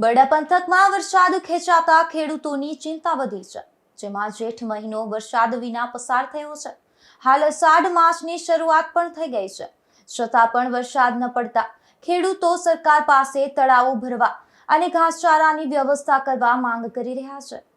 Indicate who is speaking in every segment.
Speaker 1: બરડા પંથકમાં વરસાદ ખેંચાતા ખેડૂતોની ચિંતા વધી છે, જેમાં જેઠ મહિનો વરસાદ વિના પસાર થયો છે। હાલ અષાઢ માસની શરૂઆત પણ થઈ ગઈ છે, છતાં પણ વરસાદ ન પડતા ખેડૂતો સરકાર પાસે તળાવો ભરવા અને ઘાસચારાની વ્યવસ્થા કરવા માંગ કરી રહ્યા છે।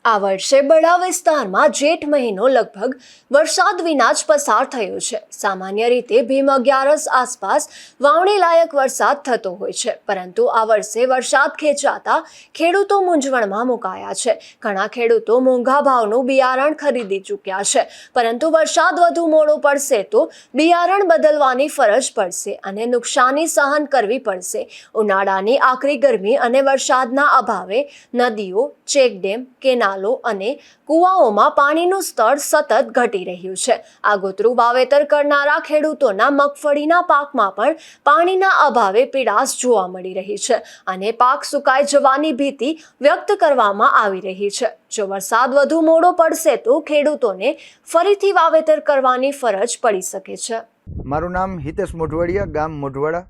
Speaker 2: આ વર્ષે બરડા વિસ્તારમાં જેઠ મહિનો લગભગ વરસાદ વિના જ પસાર થયો છે। સામાન્ય રીતે ભીમ 11 આસપાસ વાવણી લાયક વરસાદ થતો હોય છે, પરંતુ આ વર્ષે વરસાદ ખેંચાતા ખેડૂતો મૂંઝવણમાં મુકાયા છે। ઘણા ખેડૂતો મોંઘા ભાવનું બિયારણ ખરીદી ચૂક્યા છે, પરંતુ વરસાદ વધુ મોડો પડશે તો બિયારણ બદલવાની ફરજ પડશે અને નુકસાની સહન કરવી પડશે। ઉનાળાની આકરી ગરમી અને વરસાદના અભાવે નદીઓ, ચેકડેમ, કેનાલ અને કુવાઓમાં પાણીનું સ્તર સતત ઘટી રહ્યું છે। આગોતરું વાવેતર કરનારા ખેડૂતોના મગફળીના પાકમાં પણ પાણીના અભાવે પીડાશ જોવા મળી રહી છે અને પાક સુકાઈ જવાની ભીતિ વ્યક્ત કરવામાં આવી રહી છે। જો વરસાદ વધુ મોડો પડશે તો ખેડૂતોને ફરીથી વાવેતર કરવાની ફરજ પડી શકે છે।
Speaker 3: મારું નામ હિતેશ મોઢવાડિયા, ગામ મોઢવાડા।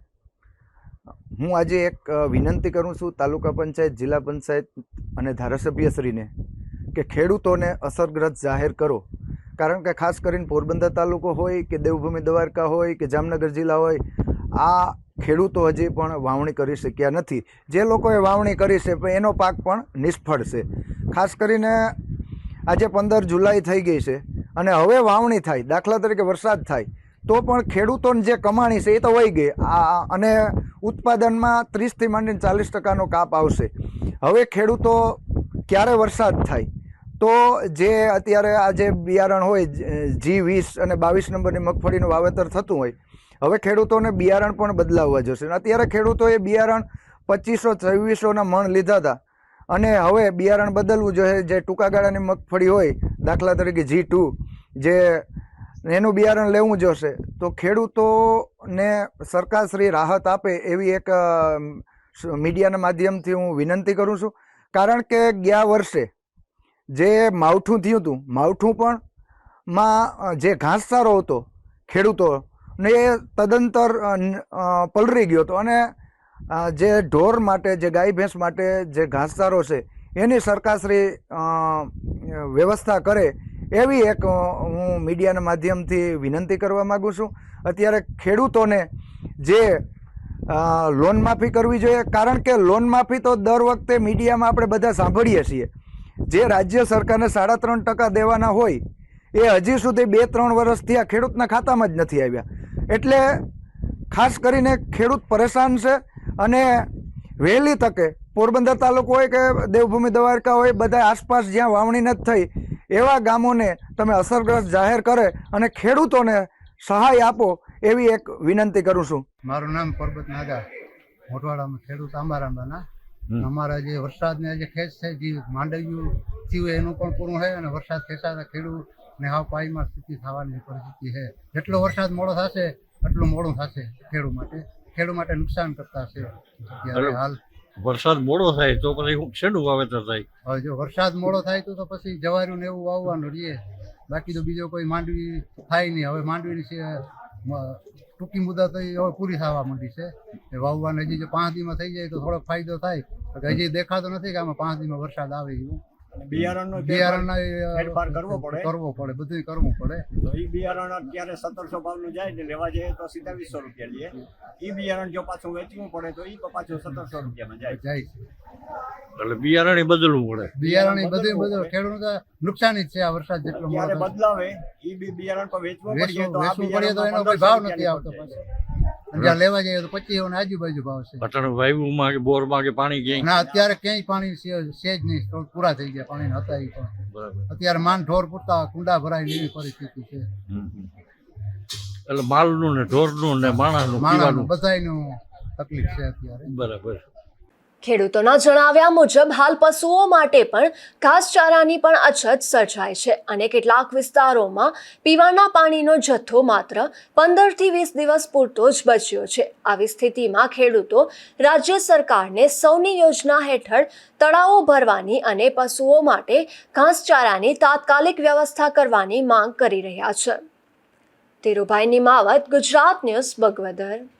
Speaker 3: હું આજે એક વિનંતી કરું છું તાલુકા પંચાયત, જિલ્લા પંચાયત અને ધારાસભ્યશ્રીને કે ખેડૂતોને અસરગ્રસ્ત જાહેર કરો, કારણ કે ખાસ કરીને પોરબંદર તાલુકો હોય કે દેવભૂમિ દ્વારકા હોય કે જામનગર જિલ્લા હોય, આ ખેડૂતો હજી પણ વાવણી કરી શક્યા નથી। જે લોકોએ વાવણી કરી છે પણ એનો પાક પણ નિષ્ફળ છે। ખાસ કરીને આજે 15 જુલાઈ થઈ ગઈ છે અને હવે વાવણી થાય, દાખલા તરીકે વરસાદ થાય તો પણ ખેડૂતોની જે કમાણી છે એ તો વહી ગઈ અને ઉત્પાદનમાં 30થી માંડીને 40% કાપ આવશે। હવે ખેડૂતો ક્યારે વરસાદ થાય તો જે અત્યારે આ જે બિયારણ હોય G20 અને 22 નંબરની મગફળીનું વાવેતર થતું હોય, હવે ખેડૂતોને બિયારણ પણ બદલાવવા જોશે। અત્યારે ખેડૂતોએ બિયારણ 2500-2600ના મણ લીધા હતા અને હવે બિયારણ બદલવું જોઈએ। જે ટૂંકા ગાળાની મગફળી હોય, દાખલા તરીકે G2, જે એનું બિયારણ લેવું જોશે। તો ખેડૂતોને સરકારશ્રી રાહત આપે એવી એક મીડિયાના માધ્યમથી હું વિનંતી કરું છું, કારણ કે ગયા વર્ષે જે માવઠું થયું હતું, માવઠું પણ માં જે ઘાસચારો હતો ખેડૂતોને એ તદંતર પલળી ગયો હતો અને જે ઢોર માટે, જે ગાય ભેંસ માટે જે ઘાસચારો છે એની સરકારશ્રી વ્યવસ્થા કરે એવી એક હું મીડિયાના માધ્યમથી વિનંતી કરવા માગું છું। અત્યારે ખેડૂતોને જે લોન માફી કરવી જોઈએ, કારણ કે લોન માફી તો દર વખતે મીડિયામાં આપણે બધા સાંભળીએ છીએ। જે રાજ્ય સરકારને 3.5% દેવાના હોય એ હજી સુધી 2-3 વર્ષથી આ ખેડૂતના ખાતામાં જ નથી આવ્યા। એટલે ખાસ કરીને ખેડૂત પરેશાન છે અને વહેલી તકે પોરબંદર તાલુકો હોય કે દેવભૂમિ દ્વારકા હોય, બધા આસપાસ જ્યાં વાવણી નથી થઈ એવા ગામોને તમે અસરગ્રસ્ત જાહેર કરે અને ખેડૂતોને સહાય આપો એવી એક વિનંતી કરું છું।
Speaker 4: મારું નામ પરબત નાગા, મોઢવાડામાં ખેડૂત આંબારાંબાના। અમારા જે વરસાદને જે ખેંચ છે, જે માંડવ્યું થયું એનું પણ પૂરું છે અને વરસાદ ખેંચાતા ખેડૂતને હાવ પાયમાં સ્થિતિ થવાની પરિસ્થિતિ છે। જેટલો વરસાદ મોડો થશે એટલું મોડું થશે ખેડૂત માટે નુકસાન કરતા છે। અત્યારે હાલ
Speaker 5: વરસાદ મોડો થાય તો પછી શેનું વાવેતર થાય?
Speaker 4: હવે જો વરસાદ મોડો થાય તો પછી જવાર્યું ને એવું વાવવાનું રહીએ, બાકી તો બીજો કોઈ માંડવી થાય નહીં। હવે માંડવીની ટૂંકી મુદત હવે પૂરી થવા માંડી છે, એ વાવવાને હજી જો 5 દીમાં થઈ જાય તો થોડો ફાયદો થાય। હજી દેખાતો નથી કે આમાં 5 દીમાં વરસાદ આવે એવું।
Speaker 6: બિયારણનો ફેરફાર કરવો પડે,
Speaker 4: બધું કરવું પડે।
Speaker 6: તો એ બિયારણ અત્યારે 1700 ભાવનું જાય ને લેવા જઈએ તો સીધા 200 રૂપિયા લઈએ। એ બિયારણ જો પાછું વેચવું પડે તો એ પાછું 1700 રૂપિયામાં જાય।
Speaker 5: એટલે બિયારણ બદલવું પડે,
Speaker 4: બિયારણ બધું ખેડૂત નુકસાની જ છે। આ વરસાદ જેટલો
Speaker 6: બદલાવે એ બિયારણ પણ વેચવું
Speaker 4: પડે તો એનો કોઈ ભાવ નથી આવતો પછી। જ્યાં લેવા જઈએ તો 25 ને આજુબાજુ ભાવ છે।
Speaker 5: પટણ વાયુમાં કે બોરમાં કે પાણી ક્યાંય
Speaker 4: ના, અત્યારે ક્યાંય પાણી છે જ નહીં, પૂરા થઈ ગયા પાણી હતા એ પણ।
Speaker 5: બરાબર,
Speaker 4: અત્યારે માન ઢોર પૂરતા કુંડા ભરાય એવી પરિસ્થિતિ છે।
Speaker 5: એટલે માલનું ને ઢોરનું ને માણસનું
Speaker 4: બધાયનું તકલીફ છે અત્યારે।
Speaker 5: બરાબર।
Speaker 2: ખેડૂતોના જણાવ્યા મુજબ હાલ પશુઓ માટે પણ ઘાસચારાની પણ અછત સર્જાય છે અને કેટલાક વિસ્તારોમાં પીવાના પાણીનો જથ્થો માત્ર 15થી 20 દિવસ પૂરતો જ બચ્યો છે। આવી સ્થિતિમાં ખેડૂતો રાજ્ય સરકારને સૌની યોજના હેઠળ તળાવો ભરવાની અને પશુઓ માટે ઘાસચારાની તાત્કાલિક વ્યવસ્થા કરવાની માંગ કરી રહ્યા છે। ધીરુભાઈ નિમાવત, ગુજરાત ન્યૂઝ, બગવદર।